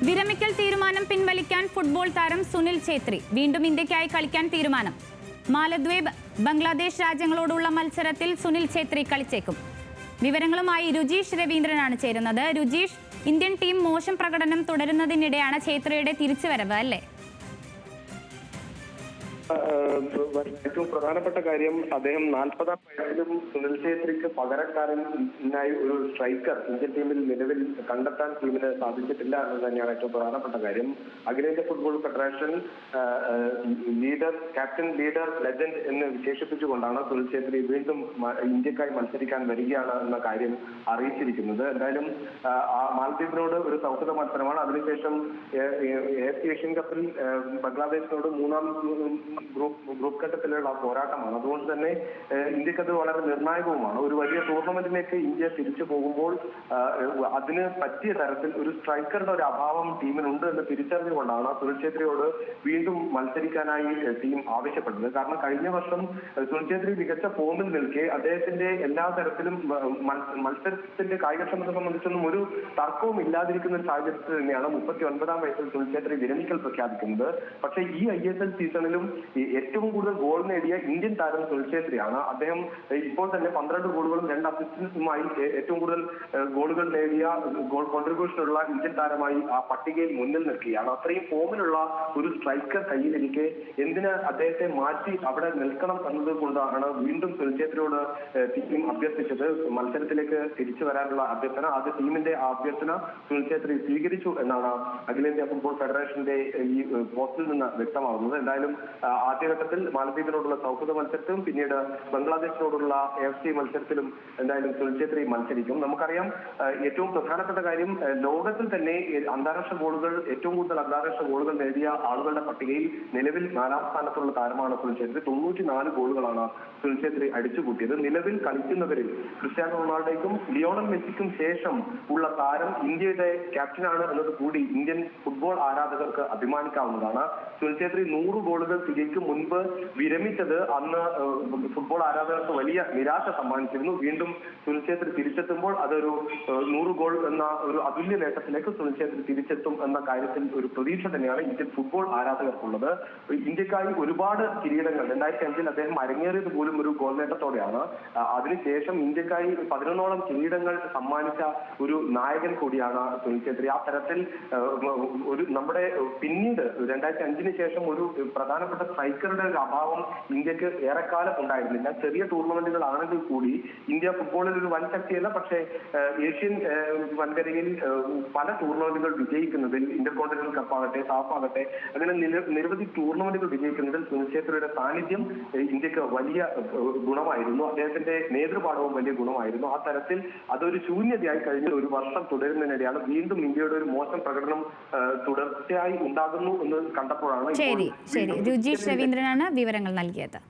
വിരമിക്കൽ തീരുമാനം പിൻവലിക്കാൻ ഫുട്ബോൾ താരം സുനിൽ ഛേത്രി. വീണ്ടും ഇന്ത്യക്കായി കളിക്കാൻ തീരുമാനം. മാലദ്വീപ്, ബംഗ്ലാദേശ് രാജ്യങ്ങളോടുള്ള മത്സരത്തിൽ സുനിൽ ഛേത്രി കളിച്ചേക്കും. വിവരങ്ങളുമായി രുജീഷ് രവീന്ദ്രനാണ് ചേരുന്നത്. രുജീഷ്, ഇന്ത്യൻ ടീം മോശം പ്രകടനം തുടരുന്നതിനിടെയാണ് ഛേത്രിയുടെ തിരിച്ചുവരവ്, അല്ലേ? ഏറ്റവും പ്രധാനപ്പെട്ട കാര്യം, അദ്ദേഹം 40-ാം വയസ്സിലും സുനിൽ ഛേത്രിക്ക് പകരക്കാരനായി ഒരു സ്ട്രൈക്കർ ഇന്ത്യൻ ടീമിൽ നിലവിൽ കണ്ടെത്താൻ ടീമിന് സാധിച്ചിട്ടില്ല എന്നത് തന്നെയാണ് ഏറ്റവും പ്രധാനപ്പെട്ട കാര്യം. അഖിലേന്ത്യാ football federation captain, leader, legend എന്ന് വിശേഷിപ്പിച്ചുകൊണ്ടാണ് സുനിൽ ഛേത്രി വീണ്ടും ഇന്ത്യക്കായി മത്സരിക്കാൻ വരികയാണ് എന്ന കാര്യം അറിയിച്ചിരിക്കുന്നത്. എന്തായാലും മാലദ്വീപിനോട് ഒരു സൗഹൃദ മത്സരമാണ്. അതിനുശേഷം ഏഷ്യൻ കപ്പിൽ ബംഗ്ലാദേശിനോട് മൂന്നാം ഗ്രൂപ്പ് ഘട്ടത്തിലുള്ള പോരാട്ടമാണ്. അതുകൊണ്ട് തന്നെ ഇന്ത്യക്കത് വളരെ നിർണായകവുമാണ്. ഒരു വലിയ ടൂർണമെന്റിലേക്ക് ഇന്ത്യ തിരിച്ചു പോകുമ്പോൾ അതിന് പറ്റിയ തരത്തിൽ ഒരു സ്ട്രൈക്കറുടെ ഒരു അഭാവം ടീമിനുണ്ട് എന്ന് തിരിച്ചറിഞ്ഞുകൊണ്ടാണ് സുനിൽ ഛേത്രിയോട് വീണ്ടും മത്സരിക്കാനായി ടീം ആവശ്യപ്പെട്ടത്. കാരണം കഴിഞ്ഞ വർഷം സുനിൽ ഛേത്രി മികച്ച ഫോമിൽ നിൽക്കെ അദ്ദേഹത്തിന്റെ എല്ലാ തരത്തിലും മത്സരത്തിന്റെ കായികക്ഷമത സംബന്ധിച്ചൊന്നും ഒരു തർക്കവും ഇല്ലാതിരിക്കുന്ന ഒരു സാഹചര്യത്തിൽ തന്നെയാണ് 39-ാം വയസ്സിൽ സുനിൽ ഛേത്രി വിരമിക്കൽ പ്രഖ്യാപിക്കുന്നത്. പക്ഷേ ഈ ISL സീസണിലും ഏറ്റവും കൂടുതൽ ഗോൾ നേടിയ ഇന്ത്യൻ താരം സുനിൽ ഛേത്രിയാണ്. അദ്ദേഹം ഇപ്പോൾ തന്നെ 12 ഗോളുകളും 2 അസിസ്റ്റുമായി ഏറ്റവും കൂടുതൽ ഗോളുകൾ നേടിയ ഗോൾ കോൺട്രിബ്യൂഷനുള്ള ഇന്ത്യൻ താരമായി ആ പട്ടികയിൽ മുന്നിൽ നിൽക്കുകയാണ്. അത്രയും ഫോമിലുള്ള ഒരു സ്ട്രൈക്കർ കയ്യിലിരിക്കെ എന്തിന് അദ്ദേഹത്തെ മാറ്റി അവിടെ നിൽക്കണം എന്നത് കൊണ്ടാണ് വീണ്ടും സുനിൽ ഛേത്രിയോട് ടീം അഭ്യർത്ഥിച്ചത്. മത്സരത്തിലേക്ക് തിരിച്ചു വരാനുള്ള അഭ്യർത്ഥന, അത് ടീമിന്റെ അഭ്യർത്ഥന സുനിൽ ഛേത്രി സ്വീകരിച്ചു എന്നാണ് അഖിലേന്ത്യാ ഫുട്ബോൾ ഫെഡറേഷന്റെ ഈ പോസ്റ്റിൽ നിന്ന് വ്യക്തമാകുന്നത്. എന്തായാലും ആദ്യഘട്ടത്തിൽ മാലദ്വീപിനോടുള്ള സൗഹൃദ മത്സരത്തിലും പിന്നീട് ബംഗ്ലാദേശിനോടുള്ള AFC മത്സരത്തിലും എന്തായാലും സുനിൽ ഛേത്രി മത്സരിക്കും. നമുക്കറിയാം, ഏറ്റവും പ്രധാനപ്പെട്ട കാര്യം, ലോകത്തിൽ തന്നെ ഏറ്റവും കൂടുതൽ അന്താരാഷ്ട്ര ഗോളുകൾ നേടിയ ആളുകളുടെ പട്ടികയിൽ നിലവിൽ 4-ാം സ്ഥാനത്തുള്ള താരമാണ് സുനിൽ ഛേത്രി. 94 ഗോളുകളാണ് സുനിൽ ഛേത്രി അടിച്ചുകൂട്ടിയത്. നിലവിൽ കളിക്കുന്നവരിൽ ക്രിസ്ത്യാനോ റൊണാൾഡോയ്ക്കും ലിയോണൽ മെസ്സിക്കും ശേഷം ഉള്ള താരം ഇന്ത്യയുടെ ക്യാപ്റ്റനാണ് എന്നത് കൂടി ഇന്ത്യൻ ഫുട്ബോൾ ആരാധകർക്ക് അഭിമാനിക്കാവുന്നതാണ്. സുനിൽ ഛേത്രി 100 ഗോളുകൾ തികയ്ക്കും മുൻപ് വിരമിച്ചത് അന്ന് ഫുട്ബോൾ ആരാധകർക്ക് വലിയ നിരാശ സമ്മാനിച്ചിരുന്നു. വീണ്ടും സുനിൽ ഛേത്രി തിരിച്ചെത്തുമ്പോൾ അതൊരു 100 ഗോൾ എന്ന ഒരു അതുല്യ നേട്ടത്തിലേക്ക് സുനിൽ ഛേത്രി തിരിച്ചെത്തും എന്ന കാര്യത്തിൽ ഒരു പ്രതീക്ഷ തന്നെയാണ് ഇന്ത്യൻ ഫുട്ബോൾ ആരാധകർക്കുള്ളത്. ഇന്ത്യക്കായി ഒരുപാട് കിരീടങ്ങൾ 2005-ൽ അദ്ദേഹം അരങ്ങേറിയത് പോലും ഒരു ഗോൾ നേട്ടത്തോടെയാണ്. അതിനുശേഷം ഇന്ത്യക്കായി 11ഓളം കിരീടങ്ങൾ സമ്മാനിച്ച ഒരു നായകൻ കൂടിയാണ് സുനിൽ ഛേത്രി. ആ തരത്തിൽ നമ്മുടെ പിന്നീട് 2005-ന് ശേഷം ഒരു പ്രധാനപ്പെട്ട സ്ട്രൈക്കറുടെ ഒരു അഭാവം ഇന്ത്യക്ക് ഏറെക്കാലം ഉണ്ടായിരുന്നില്ല. ചെറിയ ടൂർണമെന്റുകൾ ആണെങ്കിൽ കൂടി ഇന്ത്യ ഫുട്ബോളിൽ ഒരു വൻ ശക്തിയല്ല. പക്ഷേ ഏഷ്യൻ വൻകരയിൽ പല ടൂർണമെന്റുകൾ വിജയിക്കുന്നതിൽ, ഇന്റർകോണ്ടിനൽ കപ്പാകട്ടെ, സാഫാകട്ടെ, അങ്ങനെ നിരവധി ടൂർണമെന്റുകൾ വിജയിക്കുന്നതിൽ സുനിൽ ഛേത്രിയുടെ സാന്നിധ്യം ഇന്ത്യക്ക് വലിയ ഗുണമായിരുന്നു. അദ്ദേഹത്തിന്റെ നേതൃപാഠവും വലിയ ഗുണമായിരുന്നു. ആ തരത്തിൽ അതൊരു ശൂന്യതയായി കഴിഞ്ഞ ഒരു വർഷം തുടരുന്നതിനിടെയാണ് വീണ്ടും ഇന്ത്യയുടെ ഒരു മോശം പ്രകടനം തുടർച്ചയായി ഉണ്ടാകുന്നു എന്ന് കണ്ടപ്പോഴാണ് ശരി, രുജീഷ് രവീന്ദ്രനാണ് വിവരങ്ങൾ നൽകിയത്.